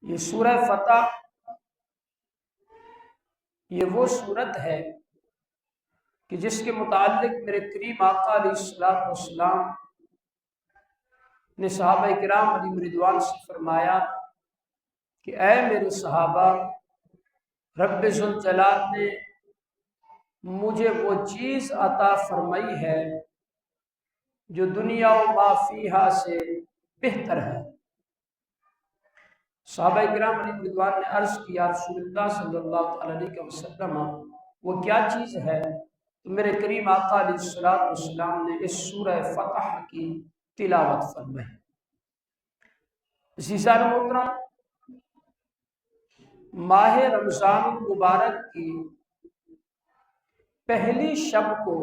یہ سورہ فتح یہ وہ صورت ہے کہ جس کے متعلق میرے کریم آقا علیہ الصلوۃ والسلام نے صحابہ کرام علیہم رضوان سے فرمایا کہ اے میرے صحابہ، رب ذوالجلال نے مجھے وہ چیز عطا فرمائی ہے جو دنیا و ما فیہا سے بہتر ہے۔ صحابہ کرام علیہم رضوان نے عرض کیا رسول اللہ صلی اللہ علیہ وسلم وہ کیا چیز ہے؟ تو میرے کریم آقا علیہ الصلوۃ والسلام نے اس سورہ فتح کی تلاوت فرمائی۔ عزیزان محترم، ماہ رمضان المبارک کی پہلی شب کو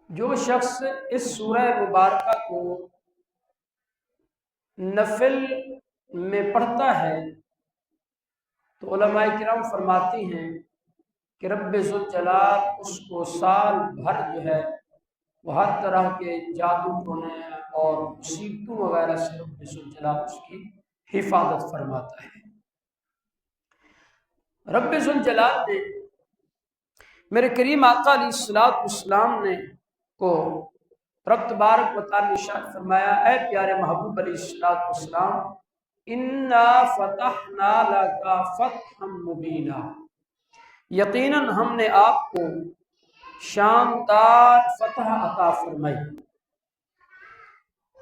جو شخص اس سورہ مبارکہ کو نفل میں پڑھتا ہے تو علماء کرام فرماتے ہیں کہ رب ذوالجلال اس کو سال بھر جو ہے وہ ہر طرح کے جادو ٹونے اور مصیبتوں وغیرہ سے رب ذوالجلال اس کی حفاظت فرماتا ہے۔ رب ذوالجلال نے میرے کریم آقا علیہ الصلوۃ والسلام نے کو رب تبارک و تعالی نے ارشاد فرمایا، اے پیارے محبوب علیہ الصلوۃ والسلام، انا فتحنا لک فتحا مبینا، یقیناً ہم نے آپ کو شاندار فتح عطا فرمائی۔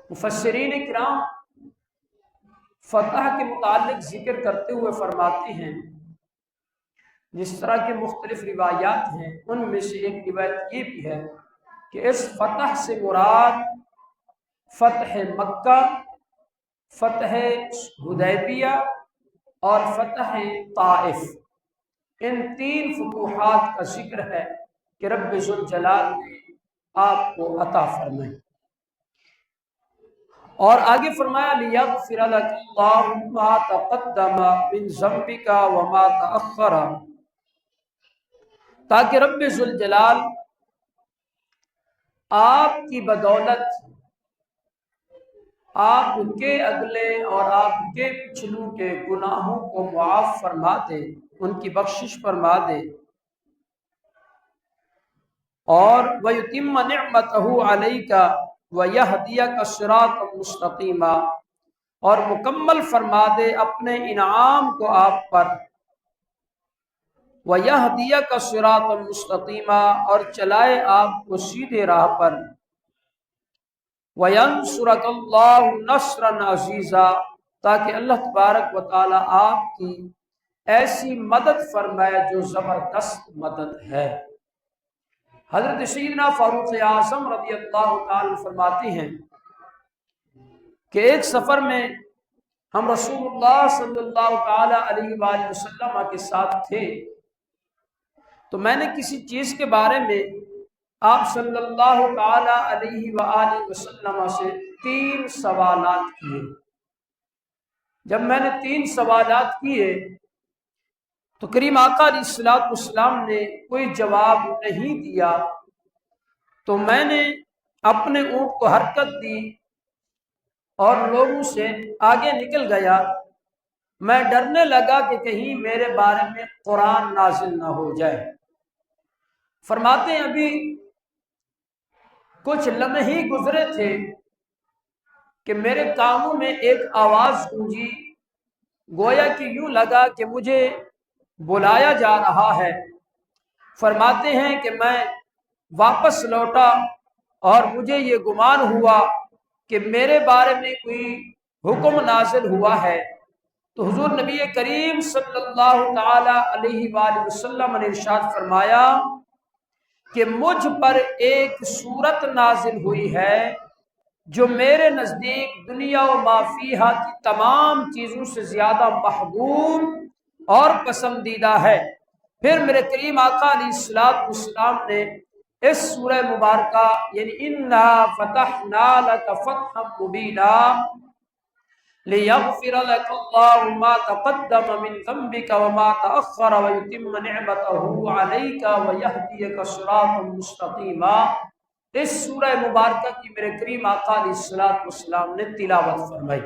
مفسرین کرام فتح کے متعلق ذکر کرتے ہوئے فرماتے ہیں، جس طرح کے مختلف روایات ہیں ان میں سے ایک روایت یہ بھی ہے کہ اس فتح سے مراد فتح مکہ، فتح حدیبیہ اور فتح طائف، ان تین فتوحات کا ذکر ہے کہ رب ذوالجلال نے آپ کو عطا فرمائی۔ اور آگے فرمایا لِيَغْفِرَ لَكَ اللَّهُ مَا تَقَدَّمَ مِن ذَنبِكَ وَمَا تَأَخَّرَ، تاکہ رب ذوالجلال آپ کی بدولت آپ کے اگلے اور آپ کے پچھلوں کے گناہوں کو معاف فرما دے، ان کی بخشش فرما دے، اور وَيُتِمَّ نِعْمَتَهُ عَلَيْكَ وَيَهْدِيَكَ صِرَاطًا مُسْتَقِيمًا، اور مکمل فرما دے اپنے انعام کو آپ پر، وَيَهْدِيَكَ صِرَاطًا مُسْتَقِيمًا، اور چلائے آپ کو سیدھے راہ پر، وَيَنْصُرَكَ اللَّهُ نَصْرًا عَزِيزًا، تاکہ اللہ تبارک و تعالی آپ کی ایسی مدد فرمائے جو زبردست مدد ہے۔ حضرت سیدنا فاروق اعظم رضی اللہ تعالی فرماتے ہیں کہ ایک سفر میں ہم رسول اللہ صلی اللہ تعالی علیہ وآلہ وسلم کے ساتھ تھے، تو میں نے کسی چیز کے بارے میں آپ صلی اللہ تعالی علیہ وآلہ وسلم سے 3 سوالات کیے۔ جب میں نے 3 سوالات کیے تو کریم آقا علیہ الصلوۃ والسلام نے کوئی جواب نہیں دیا، تو میں نے اپنے اونٹ کو حرکت دی اور لوگوں سے آگے نکل گیا۔ میں ڈرنے لگا کہ کہیں میرے بارے میں قرآن نازل نہ ہو جائے۔ فرماتے ہیں ابھی کچھ لمحے گزرے تھے کہ میرے کانوں میں ایک آواز گونجی، گویا کہ یوں لگا کہ مجھے بلایا جا رہا ہے۔ فرماتے ہیں کہ میں واپس لوٹا اور مجھے یہ گمان ہوا کہ میرے بارے میں کوئی حکم نازل ہوا ہے، تو حضور نبی کریم صلی اللہ تعالی علیہ وآلہ وسلم نے ارشاد فرمایا کہ مجھ پر ایک سورت نازل ہوئی ہے جو میرے نزدیک دنیا و ما فیہا کی تمام چیزوں سے زیادہ محبوب اور پسندیدہ ہے۔ پھر میرے کریم آقا علیہ الصلوۃ والسلام نے اس سورہ مبارکہ یعنی انا فتحنا لک فتحا مبینا لِيَغْفِرَ لَكَ اللَّهُ مَا تَقَدَّمَ مِن ذَنبِكَ وَمَا تَأَخَّرَ وَيُتِمَّ نِعْمَتَهُ عَلَيْكَ وَيَهْدِيَكَ صِرَاطًا مُسْتَقِيمًا، اس سورہ مبارکہ کی میرے کریم آقا علیہ الصلوۃ والسلام نے تلاوت فرمائی۔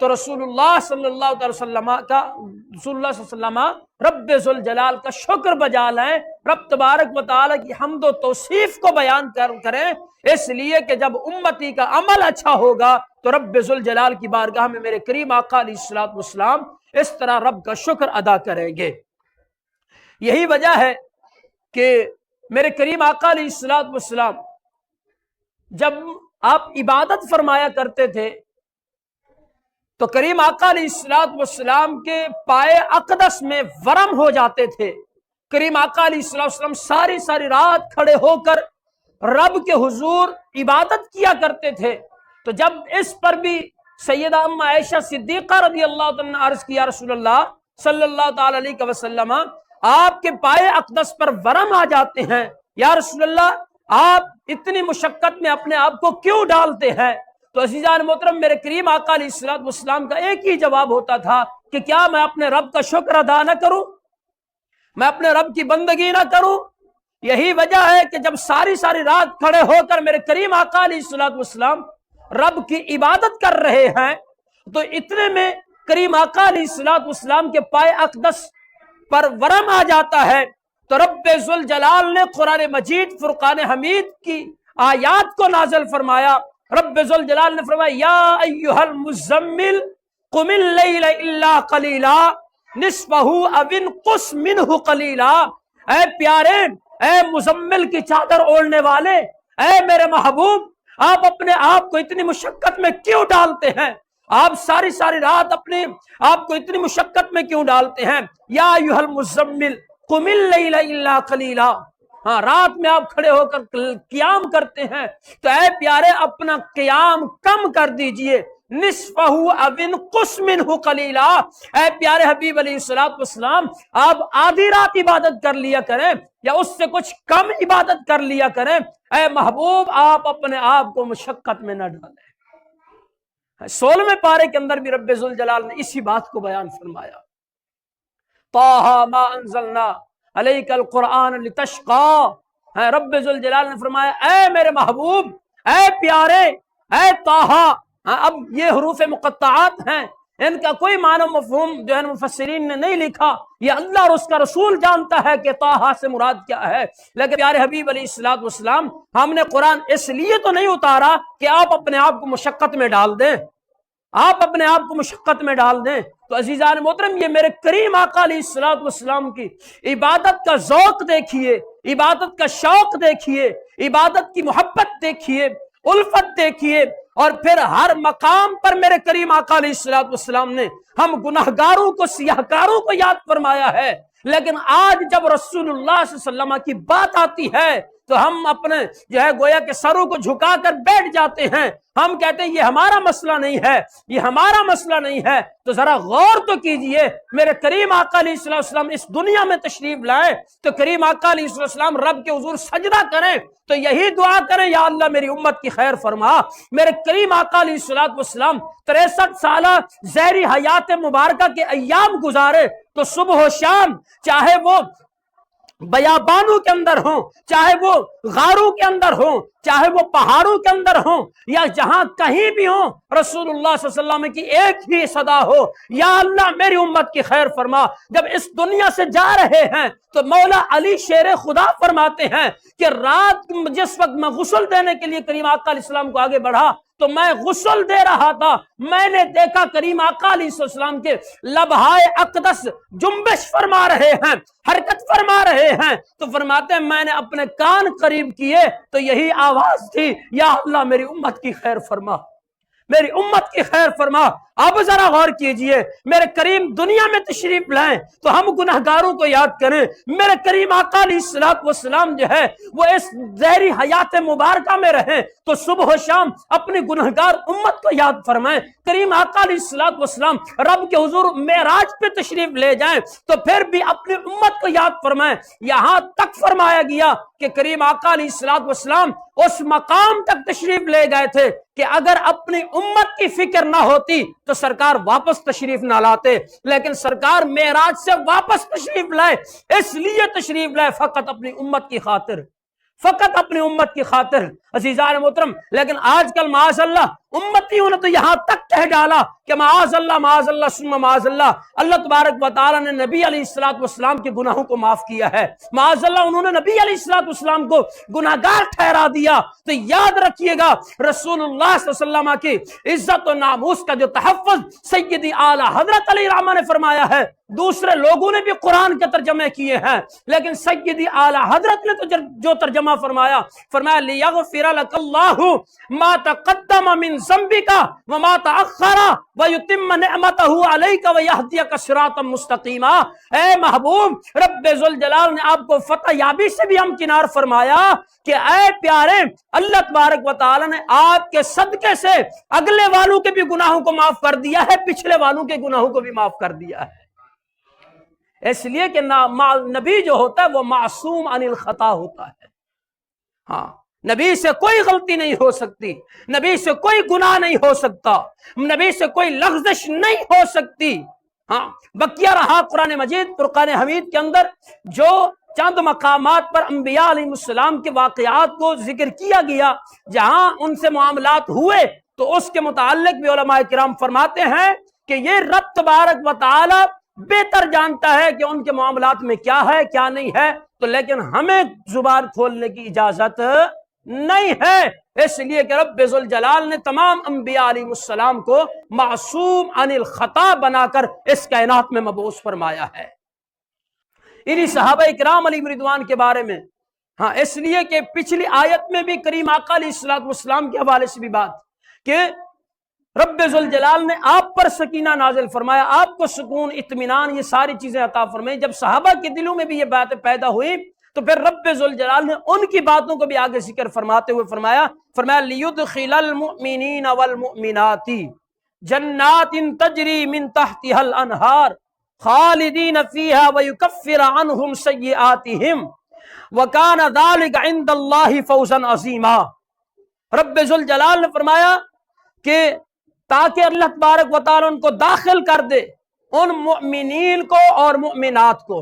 تو رسول اللہ صلی اللہ علیہ وسلم رب ذوالجلال کا شکر بجا لائیں، رب تبارک و تعالیٰ کی حمد و توصیف کو بیان کریں، اس لیے کہ جب امتی کا عمل اچھا ہوگا تو رب ذوالجلال کی بارگاہ میں میرے کریم آقا علیہ الصلوۃ والسلام اس طرح رب کا شکر ادا کریں گے۔ یہی وجہ ہے کہ میرے کریم آقا علیہ الصلوۃ والسلام جب آپ عبادت فرمایا کرتے تھے تو کریم آقا علیہ الصلوۃ والسلام کے پائے اقدس میں ورم ہو جاتے تھے۔ کریم آقا علیہ الصلوۃ والسلام ساری رات کھڑے ہو کر رب کے حضور عبادت کیا کرتے تھے۔ تو جب اس پر بھی سیدہ ام عائشہ صدیقہ رضی اللہ تعالیٰ نے عرض کیا، رسول اللہ صلی اللہ تعالی علیہ وسلم آپ کے پائے اقدس پر ورم آ جاتے ہیں، یا رسول اللہ آپ اتنی مشقت میں اپنے آپ کو کیوں ڈالتے ہیں؟ تو عزیزان محترم، میرے کریم آقا علیہ الصلوۃ والسلام کا ایک ہی جواب ہوتا تھا کہ کیا میں اپنے رب کا شکر ادا نہ کروں، میں اپنے رب کی بندگی نہ کروں؟ یہی وجہ ہے کہ جب ساری رات کھڑے ہو کر میرے کریم آقا علیہ الصلوۃ والسلام رب کی عبادت کر رہے ہیں تو اتنے میں کریم آقا علیہ الصلوۃ والسلام کے پائے اقدس پر ورم آ جاتا ہے، تو رب ذوالجلال نے قرآن مجید فرقان حمید کی آیات کو نازل فرمایا۔ رب ذوالجلال نے فرمایا، یا ایھا المزمل قم اللیل الا قلیلا نصفہ او انقص منہ قلیلا۔ اے پیارے، اے مزمل کی چادر اوڑھنے والے، اے میرے محبوب، آپ اپنے آپ کو اتنی مشقت میں کیوں ڈالتے ہیں؟ آپ ساری رات اپنے آپ کو اتنی مشقت میں کیوں ڈالتے ہیں؟ یا ایھا المزمل قم اللیل الا قلیلا۔ ہاں، رات میں آپ کھڑے ہو کر قیام کرتے ہیں تو اے پیارے اپنا قیام کم کر دیجئے، نصفہ او انقص منہ قلیلا۔ اے پیارے حبیب علیہ الصلوۃ والسلام، آپ آدھی رات عبادت کر لیا کریں یا اس سے کچھ کم عبادت کر لیا کریں۔ اے محبوب، آپ اپنے آپ کو مشقت میں نہ ڈالیں۔ 16ویں پارے کے اندر بھی رب ذوالجلال نے اسی بات کو بیان فرمایا، طٰہٰ ما انزلنا علیک القرآن لتشقیٰ۔ رب ذوالجلال نے فرمایا، اے میرے محبوب، اے پیارے، اے طٰہٰ۔ اب یہ حروف مقطعات ہیں، ان کا کوئی معنی و مفہوم جو ہے مفسرین نے نہیں لکھا، یہ اللہ اور اس کا رسول جانتا ہے کہ طٰہٰ سے مراد کیا ہے۔ لیکن پیارے حبیب علیہ الصلوۃ والسلام، ہم نے قرآن اس لیے تو نہیں اتارا کہ آپ اپنے آپ کو مشقت میں ڈال دیں، آپ اپنے آپ کو مشقت میں ڈال دیں۔ تو عزیزان محترم، یہ میرے کریم آقا علیہ الصلوۃ والسلام کی عبادت کا ذوق دیکھیے، عبادت کا شوق دیکھیے، عبادت کی محبت دیکھیے، الفت دیکھیے، اور پھر ہر مقام پر میرے کریم آقا علیہ الصلوۃ والسلام نے ہم گناہگاروں کو، سیاہکاروں کو یاد فرمایا ہے۔ لیکن آج جب رسول اللہ صلی اللہ علیہ وسلم کی بات آتی ہے تو ہم اپنے جو ہے گویا کہ سروں کو جھکا کر بیٹھ جاتے ہیں۔ ہم کہتے ہیں یہ ہمارا مسئلہ نہیں ہے، یہ ہمارا مسئلہ نہیں ہے۔ تو ذرا غور تو کیجئے، میرے کریم آقا علیہ السلام اس دنیا میں تشریف لائے تو کریم آقا علیہ السلام رب کے حضور سجدہ کریں تو یہی دعا کریں، یا اللہ میری امت کی خیر فرما۔ میرے کریم آقا علیہ السلام 63 سالہ زہری حیات مبارکہ کے ایام گزارے تو صبح و شام، چاہے وہ بیابانوں کے اندر ہوں، چاہے وہ غاروں کے اندر ہوں، چاہے وہ پہاڑوں کے اندر ہوں، یا جہاں کہیں بھی ہوں، رسول اللہ صلی اللہ علیہ وسلم کی ایک ہی صدا ہو، یا اللہ میری امت کی خیر فرما۔ جب اس دنیا سے جا رہے ہیں تو مولا علی شیر خدا فرماتے ہیں کہ رات جس وقت میں غسل دینے کے لیے کریم آقا علیہ السلام کو آگے بڑھا تو میں غسل دے رہا تھا، میں نے دیکھا کریم آقا علیہ السلام کے لبہائے اقدس جنبش فرما رہے ہیں، حرکت فرما رہے ہیں۔ تو فرماتے ہیں میں نے اپنے کان قریب کیے تو یہی آواز تھی، یا اللہ میری امت کی خیر فرما، میری امت کی خیر فرما۔ اب ذرا غور کیجئے، میرے کریم دنیا میں تشریف لائیں تو ہم گناہگاروں کو یاد کریں۔ میرے کریم آقا علیہ السلام جو ہے وہ اس زہری حیات مبارکہ میں رہیں تو صبح و شام اپنی گناہگار امت کو یاد فرمائیں۔ کریم آقا علیہ السلام رب کے حضور معراج پہ تشریف لے جائیں تو پھر بھی اپنی امت کو یاد فرمائیں۔ یہاں تک فرمایا گیا کہ کریم آقا علیہ السلام اس مقام تک تشریف لے گئے تھے کہ اگر اپنی امت کی فکر نہ ہوتی تو سرکار واپس تشریف نہ لاتے، لیکن سرکار معراج سے واپس تشریف لائے، اس لیے تشریف لائے فقط اپنی امت کی خاطر، فقط اپنی امت کی خاطر۔ عزیزان محترم، لیکن آج کل معاذ اللہ امتیوں نے تو یہاں تک کہہ ڈالا کہ معاذ اللہ ثم معاذ اللہ، اللہ تبارک و تعالیٰ نے نبی علیہ الصلوۃ والسلام کے گناہوں کو معاف کیا ہے، معاذ اللہ انہوں نے نبی علیہ الصلوۃ والسلام کو گناہگار ٹھہرا دیا۔ تو یاد رکھیے گا رسول اللہ صلی اللہ علیہ وسلم کی عزت و ناموس کا جو تحفظ سیدی اعلیٰ حضرت علی رحمہ نے فرمایا ہے، دوسرے لوگوں نے بھی قرآن کے ترجمے کیے ہیں، لیکن سیدی اعلیٰ حضرت نے تو جو ترجمہ فرمایا لِيَغْفِرَ لَكَ اللَّهُ مَا تَقَدَّمَ مِن ذَنبِكَ وَمَا تَأَخَّرَ وَيُتِمَّ نِعْمَتَهُ عَلَيْكَ وَيَهْدِيَكَ صِرَاطًا مُسْتَقِيمًا۔ اے محبوب، رب ذوالجلال نے آپ کو فتح یابی سے بھی ہمکنار فرمایا کہ اے پیارے، اللہ تبارک و تعالی نے آپ کے صدقے سے اگلے والوں کے بھی گناہوں کو معاف کر دیا ہے، پچھلے والوں کے گناہوں کو بھی معاف کر دیا ہے، اس لیے کہ نبی جو ہوتا ہے وہ معصوم عن الخطا ہوتا ہے۔ ہاں، نبی سے کوئی غلطی نہیں ہو سکتی، نبی سے کوئی گناہ نہیں ہو سکتا، نبی سے کوئی لغزش نہیں ہو سکتی۔ ہاں، بقیہ رہا قرآن مجید فرقان حمید کے اندر جو چند مقامات پر انبیاء علیہ السلام کے واقعات کو ذکر کیا گیا، جہاں ان سے معاملات ہوئے، تو اس کے متعلق بھی علماء کرام فرماتے ہیں کہ یہ رب تبارک و تعالی بہتر جانتا ہے کہ ان کے معاملات میں کیا ہے کیا نہیں ہے، تو لیکن ہمیں زبان کھولنے کی اجازت نہیں ہے، اس لیے کہ رب ذوالجلال نے تمام انبیاء علیہ السلام کو معصوم عن الخطا بنا کر اس کائنات میں مبعوث فرمایا ہے۔ انہی صحابہ کرام علیہ رضوان کے بارے میں، ہاں، اس لیے کہ پچھلی آیت میں بھی کریم آقا علیہ الصلوۃ والسلام کے حوالے سے بھی بات کہ رب ذوالجلال نے آپ پر سکینہ نازل فرمایا، آپ کو سکون، اطمینان، یہ ساری چیزیں عطا فرمائی۔ جب صحابہ کے دلوں میں بھی یہ باتیں پیدا ہوئی تو پھر رب ذوالجلال نے ان کی باتوں کو بھی آگے ذکر فرماتے ہوئے فرمایا لِيُدْخِلَ الْمُؤْمِنِينَ وَالْمُؤْمِنَاتِ جَنَّاتٍ تَجْرِي مِن تَحْتِهَا الْأَنْهَارُ خَالِدِينَ فِيهَا وَيُكَفِّرَ عَنْهُمْ سَيِّئَاتِهِمْ وَكَانَ ذَلِكَ عِندَ اللَّهِ فَوْزًا عَظِيمًا۔ رب ذوالجلال نے فرمایا کہ تاکہ اللہ تبارک و تعالی ان کو داخل کر دے، ان مؤمنین کو اور مؤمنات کو،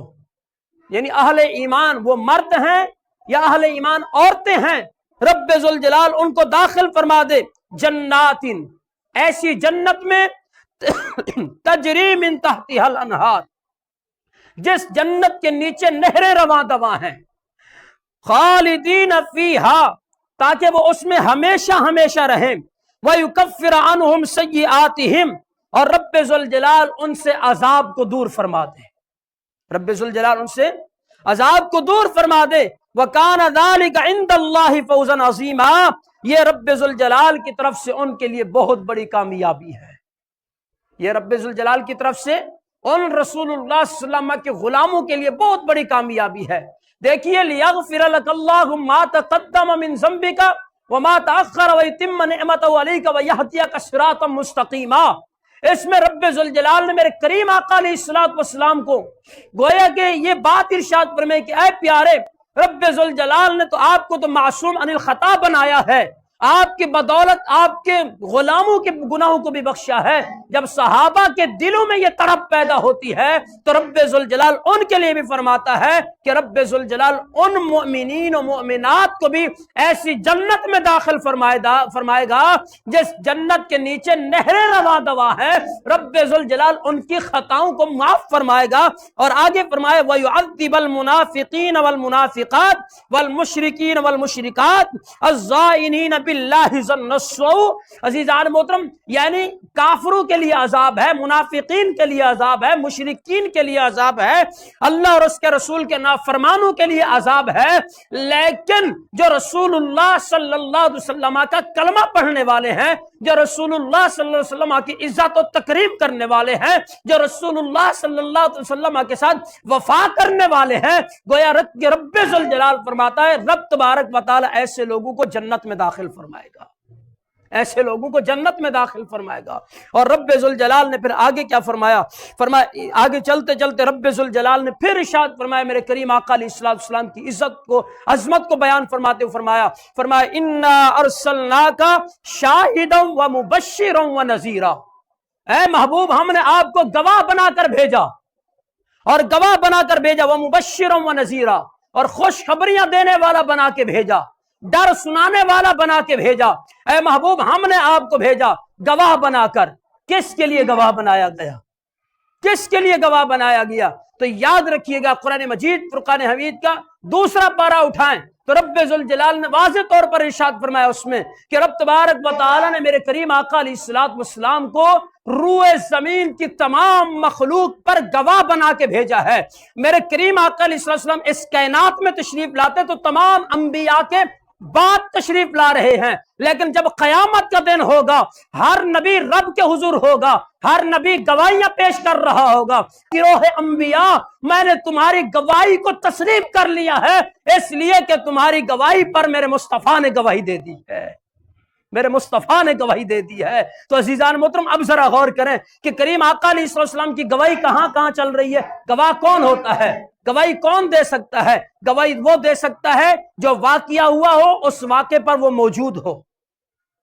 یعنی اہل ایمان وہ مرد ہیں یا اہل ایمان عورتیں ہیں، رب ذوالجلال ان کو داخل فرما دے جنات، ایسی جنت میں تجری من تحتها الانہار، جس جنت کے نیچے نہریں رواں دواں ہیں، خالدین فیہا، تاکہ وہ اس میں ہمیشہ ہمیشہ رہیں، وَيُكَفِّرَ عَنْهُمْ سَيِّئَاتِهِمْ، اور رب ذوالجلال ان سے عذاب کو دور فرما دے، رب ذوالجلال ان سے عذاب کو دور فرما دے۔ وَكَانَ ذَلِكَ عِندَ اللَّهِ فَوْزًا عَظِيمًا، یہ رب ذوالجلال کی طرف سے ان کے لیے بہت بڑی کامیابی ہے، یہ رب ذوالجلال کی طرف سے ان رسول اللہ صلی اللہ علیہ وسلم کے غلاموں کے لیے بہت بڑی کامیابی ہے۔ دیکھیے لِيَغْفِرَ لَكَ اللَّهُ مَا تَقَدَّمَ مِن ذَنبِكَ وَمَا تَأَخَّرَ وَيُتِمَّ نِعْمَتَهُ عَلَيْكَ وَيَهْدِيَكَ صِرَاطًا مُسْتَقِيمًا۔ اس میں رب ذوالجلال نے میرے کریم آقا علیہ الصلوۃ والسلام کو گویا کہ یہ بات ارشاد فرمائی کہ اے پیارے، رب ذوالجلال نے تو آپ کو تو معصوم عن الخطا بنایا ہے، آپ کی بدولت آپ کے غلاموں کے گناہوں کو بھی بخشا ہے۔ جب صحابہ کے دلوں میں یہ تڑپ پیدا ہوتی ہے تو رب ذوالجلال ان کے لیے بھی فرماتا ہے کہ رب ذوالجلال ان مؤمنین و مؤمنات کو بھی ایسی جنت میں داخل فرمائے گا جس جنت کے نیچے نہریں رواں دواں ہے، رب ذوالجلال ان کی خطاؤں کو معاف فرمائے گا۔ اور آگے فرمائے وَيُعَذِّبَ الْمُنَافِقِينَ وَالْمُنَافِقَاتِ وَالْمُشْرِكِينَ وَالْمُشْرِكَاتِ الظَّائِنِينَ بِاللَّهِ ظَنَّ السَّوْءِ۔ عزیزان محترم، یعنی کافروں کے لیے عذاب ہے، منافقین کے لیے عذاب ہے، مشرکین کے لیے عذاب ہے، اللہ اور اس کے رسول کے نافرمانوں کے لیے عذاب ہے، لیکن جو رسول اللہ صلی اللہ علیہ وسلم کا کلمہ پڑھنے والے ہیں، جو رسول اللہ صلی اللہ علیہ وسلم کی عزت و تکریم کرنے والے ہیں، جو رسول اللہ صلی اللہ علیہ وسلم کے ساتھ وفا کرنے والے ہیں، گویا رب ذوالجلال فرماتا ہے رب تبارک و تعالی ایسے لوگوں کو جنت میں داخل فرمائے گا، ایسے لوگوں کو جنت میں داخل فرمائے گا۔ اور رب ذوالجلال نے پھر آگے کیا فرمایا؟ آگے چلتے چلتے رب ذوالجلال نے پھر ارشاد فرمایا میرے کریم آقا علیہ السلام کی عزت کو، عظمت کو بیان فرماتے ہوئے فرمایا انا ارسلناک شاہدا ومبشرا ونذیرا، اے محبوب ہم نے آپ کو گواہ بنا کر بھیجا، اور گواہ بنا کر بھیجا، ومبشرا ونذیرا، اور خوشخبریاں دینے والا بنا کے بھیجا، ڈر سنانے والا بنا کے بھیجا۔ اے محبوب ہم نے آپ کو بھیجا گواہ بنا کر۔ کس کے لیے گواہ بنایا گیا؟ کس کے لیے گواہ بنایا گیا؟ تو یاد رکھیے گا قرآن مجید فرقان حمید کا دوسرا پارہ اٹھائیں تو رب ذوالجلال نے واضح طور پر ارشاد فرمایا اس میں کہ رب تبارک و تعالی نے میرے کریم آقا علیہ الصلوۃ والسلام کو روئے زمین کی تمام مخلوق پر گواہ بنا کے بھیجا ہے۔ میرے کریم آقا علیہ السلام اس کائنات میں تشریف لاتے تو تمام انبیاء کے بعد تشریف لا رہے ہیں، لیکن جب قیامت کا دن ہوگا ہر نبی رب کے حضور ہوگا، ہر نبی گواہیاں پیش کر رہا ہوگا۔ گروہ انبیاء میں نے تمہاری گواہی کو تسلیم کر لیا ہے، اس لیے کہ تمہاری گواہی پر میرے مصطفیٰ نے گواہی دے دی ہے، میرے مصطفیٰ نے گواہی دے دی ہے۔ تو عزیزان محترم اب ذرا غور کریں کہ کریم آقا علیہ السلام کی گواہی کہاں کہاں چل رہی ہے۔ گواہ کون ہوتا ہے؟ گواہی کون دے سکتا ہے؟ گواہی وہ دے سکتا ہے جو واقعہ ہوا ہو، اس واقعے پر وہ موجود ہو،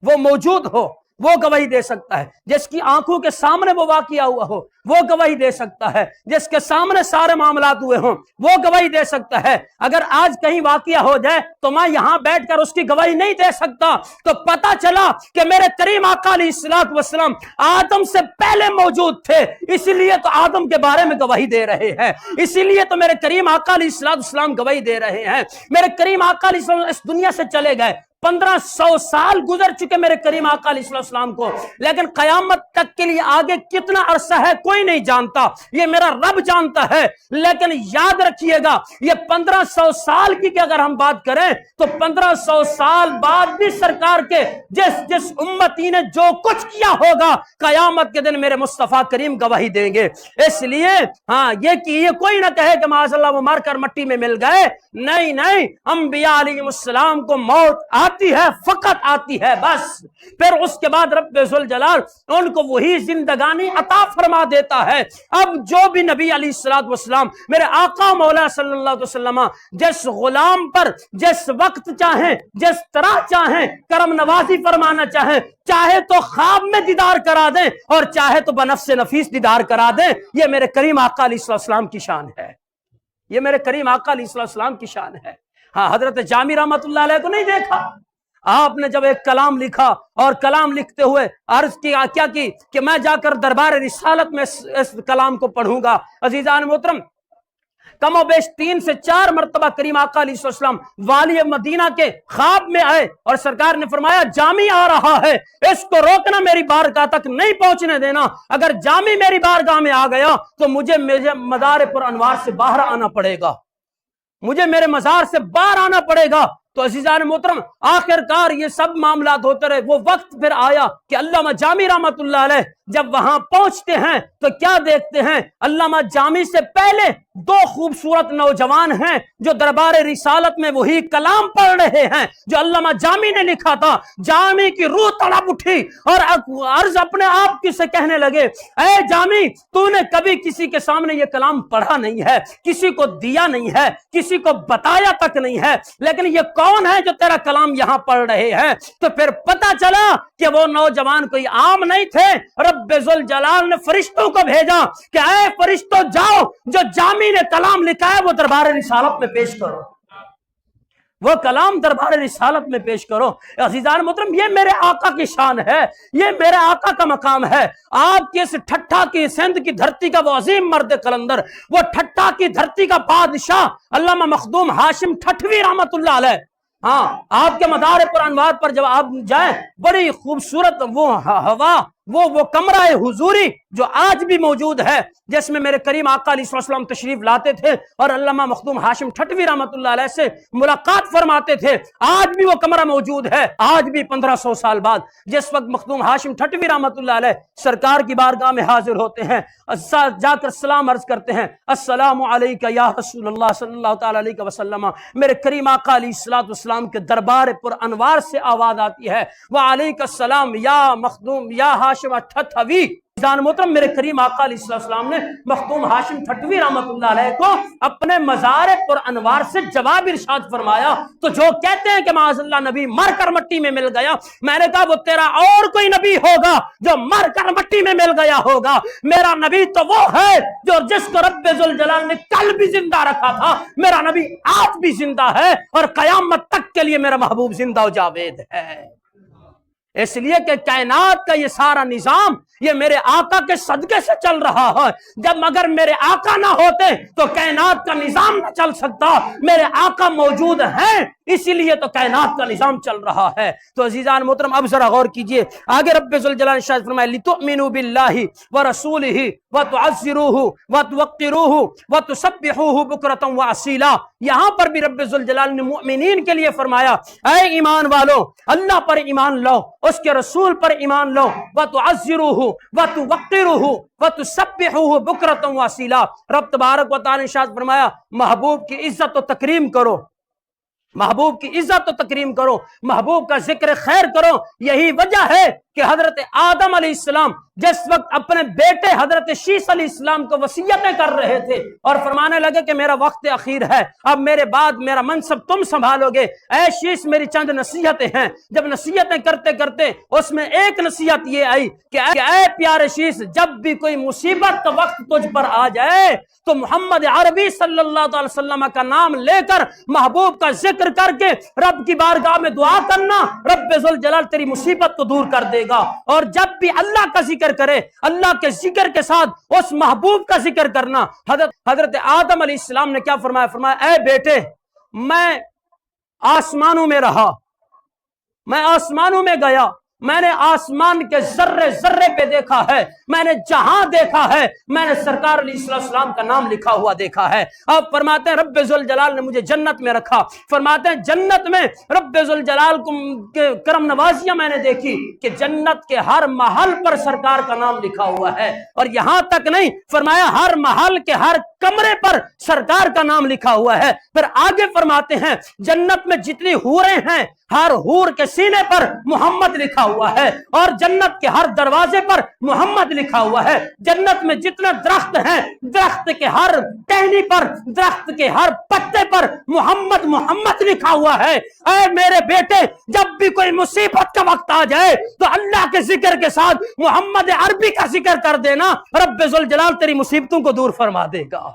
وہ موجود ہو، وہ گواہی دے سکتا ہے۔ جس کی آنکھوں کے سامنے وہ واقعہ ہوا ہو وہ گواہی دے سکتا ہے، جس کے سامنے سارے معاملات ہوئے ہوں وہ گواہی دے سکتا ہے۔ اگر آج کہیں واقعہ ہو جائے تو میں یہاں بیٹھ کر اس کی گواہی نہیں دے سکتا، تو پتا چلا کہ میرے کریم آقا علیہ الصلوۃ والسلام آدم سے پہلے موجود تھے، اسی لیے تو آدم کے بارے میں گواہی دے رہے ہیں، اسی لیے تو میرے کریم آقا علیہ الصلوۃ والسلام گواہی دے رہے ہیں۔ میرے کریم آقا علیہ السلام اس دنیا سے چلے گئے، 1500 سال گزر چکے میرے کریم آقا علیہ السلام کو، لیکن قیامت تک کے لیے آگے کتنا عرصہ ہے کوئی نہیں جانتا، یہ میرا رب جانتا ہے۔ لیکن یاد رکھیے گا یہ 1500 سال کی کہ اگر ہم بات کریں تو 1500 سال بعد بھی سرکار کے جس امتی نے جو کچھ کیا ہوگا قیامت کے دن میرے مصطفیٰ کریم گواہی دیں گے۔ اس لیے ہاں یہ کوئی نہ کہے کہ معاذ اللہ وہ مار کر مٹی میں مل گئے، نہیں نہیں، انبیاء علیہ السلام کو موت آتی ہے، فقط آتی ہے بس، پھر اس کے بعد رب ذوالجلال ان کو وہی زندگانی عطا فرما دیتا ہے۔ اب جو بھی نبی علیہ السلام میرے آقا مولا صلی اللہ علیہ وسلم جس غلام پر جس وقت چاہیں جس طرح چاہیں کرم نوازی فرمانا چاہیں، چاہے تو خواب میں دیدار کرا دیں اور چاہے تو بنفس نفیس دیدار کرا دیں، یہ میرے کریم آقا علیہ السلام کی شان ہے، یہ میرے کریم آقا علیہ السلام کی شان ہے۔ ہاں حضرت جامی رحمت اللہ علیہ کو نہیں دیکھا؟ آپ نے جب ایک کلام لکھا اور کلام لکھتے ہوئے عرض کیا کہ میں جا کر دربار رسالت میں اس کلام کو پڑھوں گا۔ عزیزان محترم کم و بیش 3 سے 4 مرتبہ کریم آقا علیہ السلام والی مدینہ کے خواب میں آئے اور سرکار نے فرمایا جامی آ رہا ہے، اس کو روکنا، میری بارگاہ تک نہیں پہنچنے دینا، اگر جامی میری بارگاہ میں آ گیا تو مجھے مزار پر انوار سے باہر آنا پڑے گا، مجھے میرے مزار سے باہر آنا پڑے گا۔ تو عزیزان محترم آخر کار یہ سب معاملات ہوتے رہے، وہ وقت پھر آیا کہ علامہ جامی رحمت اللہ علیہ جب وہاں پہنچتے ہیں تو کیا دیکھتے ہیں؟ علامہ جامی سے پہلے 2 خوبصورت نوجوان ہیں جو دربار رسالت میں وہی کلام پڑھ رہے ہیں جو علامہ جامی نے لکھا تھا۔ جامی کی روح تڑپ اٹھی اور عرض اپنے آپ کی سے کہنے لگے، اے جامی تو نے کبھی کسی کے سامنے یہ کلام پڑھا نہیں ہے، کسی کو دیا نہیں ہے، کسی کو بتایا تک نہیں ہے، لیکن یہ کون ہے جو تیرا کلام یہاں پڑھ رہے ہیں؟ تو پھر پتا چلا کہ وہ نوجوان کوئی عام نہیں تھے، رب ذوالجلال نے فرشتوں کو بھیجا کہ اے فرشتوں جاؤ، جو جامی نے کلام لکھا ہے وہ دربار رسالت میں پیش کرو، وہ کلام دربار رسالت میں پیش کرو۔ عزیزان محترم یہ میرے آقا کی شان ہے، یہ میرے آقا کا مقام ہے۔ آپ کی اس ٹھٹھا کی سندھ کی دھرتی کا وہ عظیم مرد قلندر، وہ ٹھٹھا کی دھرتی کا بادشاہ علامہ مخدوم ہاشم ٹھٹوی رحمت اللہ علیہ، ہاں آپ کے مدار پر انوار پر جب آپ جائیں بڑی خوبصورت وہ ہوا، وہ کمرہ حضوری جو آج بھی موجود ہے، جس میں میرے کریم آقا علیہ السلام تشریف لاتے تھے اور علامہ مخدوم ہاشم ٹھٹوی رحمت اللہ علیہ سے ملاقات فرماتے تھے، آج بھی وہ کمرہ موجود ہے۔ آج بھی 1500 سال بعد جس وقت مخدوم ہاشم ٹھٹوی رحمت اللہ علیہ سرکار کی بارگاہ میں حاضر ہوتے ہیں، جا کر سلام عرض کرتے ہیں، السلام علیکہ یا رسول اللہ صلی اللہ تعالی علیہ وسلم، میرے کریم آقا علیہ السلام کے دربار پر انوار سے آواز آتی ہے، وعلیک السلام یا مخدوم یا ہاشم ہاشم ٹھٹھوی جان محترم میرے کریم آقا علیہ السلام نے مختوم ہاشم ٹھٹوی رحمت اللہ علیہ کو اپنے مزار پر انوار سے جواب ارشاد فرمایا. تو جو کہتے ہیں کہ معاذ اللہ نبی مر کر مٹی میں مل گیا، میں نے کہا وہ تیرا اور کوئی نبی ہوگا جو مر کر مٹی میں مل گیا ہوگا. میرا نبی تو وہ ہے جو جس کو رب ذوالجلال نے کل بھی زندہ رکھا تھا. میرا نبی آج بھی زندہ ہے اور قیامت تک کے لیے میرا محبوب زندہ و جاوید ہے. اس لیے کہ کائنات کا یہ سارا نظام یہ میرے آقا کے صدقے سے چل رہا ہے. جب اگر میرے آقا نہ ہوتے تو کائنات کا نظام نہ چل سکتا. میرے آقا موجود ہیں اسی لیے تو کائنات کا نظام چل رہا ہے. تو عزیزان محترم اب ذرا غور کیجئے آگے رب ذوالجلال نے ارشاد فرمایا لِتُؤْمِنُوا بِاللَّهِ وَرَسُولِهِ وَتُعَزِّرُوهُ وَتُوَقِّرُوهُ وَتُسَبِّحُوهُ بُكْرَةً وَأَصِيلًا. یہاں پر بھی رب ذوالجلال نے مؤمنین کے لیے فرمایا اے ایمان والو اللہ پر ایمان لاؤ، اس کے رسول پر ایمان لاؤ. وَتُعَزِّرُوهُ وَتُوَقِّرُوهُ وَتُسَبِّحُوهُ بُكْرَةً وَأَصِيلًا. رب تبارک و تعالی نے ارشاد فرمایا محبوب کی عزت و تکریم کرو، محبوب کی عزت و تکریم کرو، محبوب کا ذکر خیر کرو. یہی وجہ ہے کہ حضرت آدم علیہ السلام جس وقت اپنے بیٹے حضرت شیس علیہ السلام کو وصیتیں کر رہے تھے اور فرمانے لگے کہ میرا وقت اخیر ہے، اب میرے بعد میرا منصب تم سنبھالو گے، اے شیس میری چند نصیحتیں ہیں. جب نصیحتیں کرتے کرتے اس میں ایک نصیحت یہ آئی کہ اے پیارے شیس جب بھی کوئی مصیبت کا وقت تجھ پر آ جائے تو محمد عربی صلی اللہ علیہ وسلم کا نام لے کر محبوب کا ذکر کر کے رب کی بارگاہ میں دعا کرنا، رب ذوالجلال تیری مصیبت کو دور کر دے گا. اور جب بھی اللہ کا ذکر کرے اللہ کے ذکر کے ساتھ اس محبوب کا ذکر کرنا. حضرت آدم علیہ السلام نے کیا فرمایا؟ فرمایا اے بیٹے میں آسمانوں میں رہا، میں آسمانوں میں گیا، میں نے آسمان کے ذرے ذرے پہ دیکھا ہے، میں نے جہاں دیکھا ہے میں نے سرکار علیہ السلام کا نام لکھا ہوا دیکھا ہے. اب فرماتے ہیں رب ذوالجلال نے مجھے جنت میں رکھا. فرماتے ہیں جنت میں رب ذوالجلال کے کرم نوازیاں میں نے دیکھی کہ جنت کے ہر محل پر سرکار کا نام لکھا ہوا ہے. اور یہاں تک نہیں فرمایا ہر محل کے ہر کمرے پر سرکار کا نام لکھا ہوا ہے. پھر آگے فرماتے ہیں جنت میں جتنی حوریں ہیں ہر حور کے سینے پر محمد لکھا ہوا ہے اور جنت کے ہر دروازے پر محمد لکھا ہوا ہے. جنت میں جتنے درخت ہیں درخت کے ہر ٹہنی پر درخت کے ہر پتے پر محمد محمد لکھا ہوا ہے. اے میرے بیٹے جب بھی کوئی مصیبت کا وقت آ جائے تو اللہ کے ذکر کے ساتھ محمد عربی کا ذکر کر دینا، رب ذوالجلال تیری مصیبتوں کو دور فرما دے گا،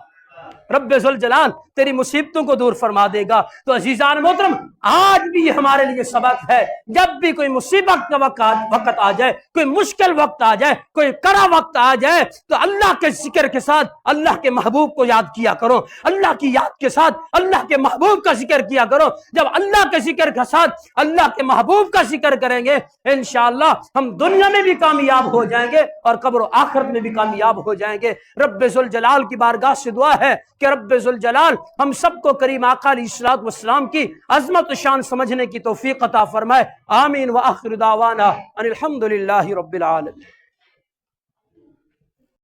رب ذوالجلال تیری مصیبتوں کو دور فرما دے گا. تو عزیزان محترم آج بھی ہمارے لیے سبق ہے جب بھی کوئی مصیبت کا وقت آ جائے، کوئی مشکل وقت آ جائے، کوئی کڑا وقت آ جائے تو اللہ کے ذکر کے ساتھ اللہ کے محبوب کو یاد کیا کرو، اللہ کی یاد کے ساتھ اللہ کے محبوب کا ذکر کیا کرو. جب اللہ کے ذکر کے ساتھ اللہ کے محبوب کا ذکر کریں گے انشاءاللہ ہم دنیا میں بھی کامیاب ہو جائیں گے اور قبر و آخرت میں بھی کامیاب ہو جائیں گے. رب ذوالجلال کی بارگاہ سے دعا ہے کہ رب ذوالجلال ہم سب کو کریم آقا علیہ الصلوۃ والسلام کی عظمت و شان سمجھنے کی توفیق عطا فرمائے. آمین وآخر دعوانا ان الحمد للہ رب العالمین.